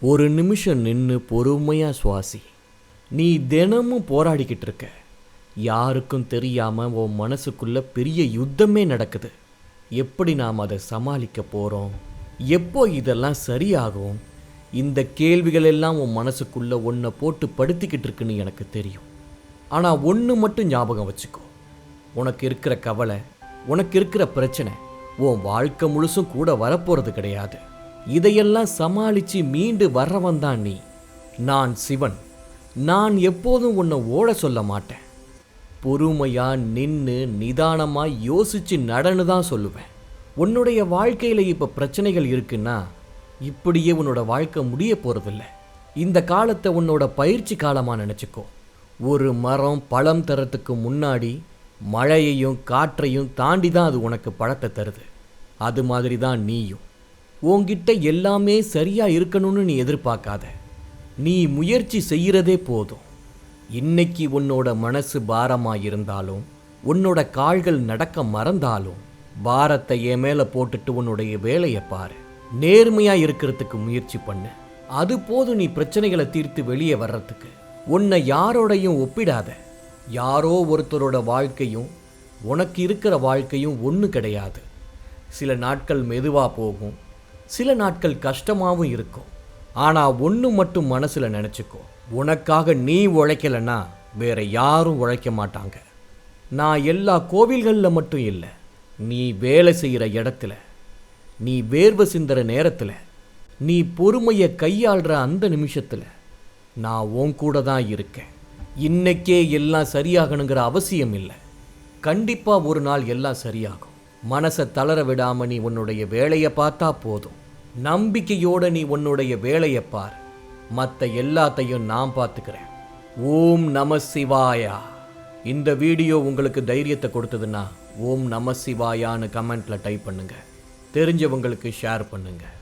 ஒரு நிமிஷம் நின்று பொறுமையாக சுவாசி. நீ தினமும் போராடிக்கிட்டு இருக்க. யாருக்கும் தெரியாமல் உன் மனசுக்குள்ள பெரிய யுத்தமே நடக்குது. எப்படி நாம் அதை சமாளிக்க போகிறோம்? எப்போ இதெல்லாம் சரியாகும்? இந்த கேள்விகள் எல்லாம் உன் மனசுக்குள்ள ஒன்றை போட்டு படுத்திக்கிட்டு இருக்குன்னு எனக்கு தெரியும். ஆனால் ஒன்று மட்டும் ஞாபகம் வச்சுக்கோ. உனக்கு இருக்கிற கவலை, உனக்கு இருக்கிற பிரச்சனை உன் வாழ்க்கை முழுசும் கூட வரப்போகிறது கிடையாது. இதையெல்லாம் சமாளித்து மீண்டு வர்றவன் தான் நீ. நான் சிவன். நான் எப்போதும் உன்னை ஓட சொல்ல மாட்டேன். பொறுமையாக நின்று நிதானமாக யோசித்து நடன்னு தான் சொல்லுவேன். உன்னுடைய வாழ்க்கையில் இப்போ பிரச்சனைகள் இருக்குன்னா இப்படியே உன்னோட வாழ்க்கை முடிய போகிறதில்ல. இந்த காலத்தை உன்னோட பயிற்சி காலமாக நினச்சிக்கோ. ஒரு மரம் பழம் தரத்துக்கு முன்னாடி மழையையும் காற்றையும் தாண்டி தான் அது உனக்கு பழத்தை தருது. அது மாதிரி தான் நீயும். உன்கிட்ட எல்லாமே சரியாக இருக்கணும்னு நீ எதிர்பார்க்காத. நீ முயற்சி செய்கிறதே போதும். இன்னைக்கு உன்னோட மனசு பாரமாக இருந்தாலும், உன்னோட கால்கள் நடக்க மறந்தாலும், பாரத்தை என் மேலே போட்டுட்டு உன்னுடைய வேலையை பாரு. நேர்மையாக இருக்கிறதுக்கு முயற்சி பண்ணு. அது போதும் நீ பிரச்சனைகளை தீர்த்து வெளியே வர்றதுக்கு. உன்னை யாரோடையும் ஒப்பிடாத. யாரோ ஒருத்தரோட வாழ்க்கையும் உனக்கு இருக்கிற வாழ்க்கையும் ஒன்று கிடையாது. சில நாட்கள் மெதுவாக போகும், சில நாட்கள் கஷ்டமாகவும் இருக்கும். ஆனால் ஒன்று மட்டும் மனசில் நினச்சிக்கோ. உனக்காக நீ உழைக்கலைன்னா வேற யாரும் உழைக்க மாட்டாங்க. நான் எல்லா கோவில்களில் மட்டும் இல்லை, நீ வேலை செய்கிற இடத்துல, நீ வேர்வை சிந்துற நேரத்தில், நீ பொறுமையை கையாளுற அந்த நிமிஷத்தில் நான் உன் கூட தான் இருக்கேன். இன்னைக்கே எல்லாம் சரியாகணுங்கிற அவசியம் இல்லை. கண்டிப்பாக ஒரு நாள் எல்லாம் சரியாகும். மனசை தளர விடாமல் நீ உன்னுடைய வேலையை பார்த்தா போதும். நம்பிக்கையோடு நீ உன்னுடைய வேலையை பார். மற்ற எல்லாத்தையும் நான் பார்த்துக்கிறேன். ஓம் நம சிவாயா. இந்த வீடியோ உங்களுக்கு தைரியத்தை கொடுத்ததுன்னா ஓம் நம சிவாயான்னு கமெண்ட்டில் டைப் பண்ணுங்கள். தெரிஞ்சவங்களுக்கு ஷேர் பண்ணுங்கள்.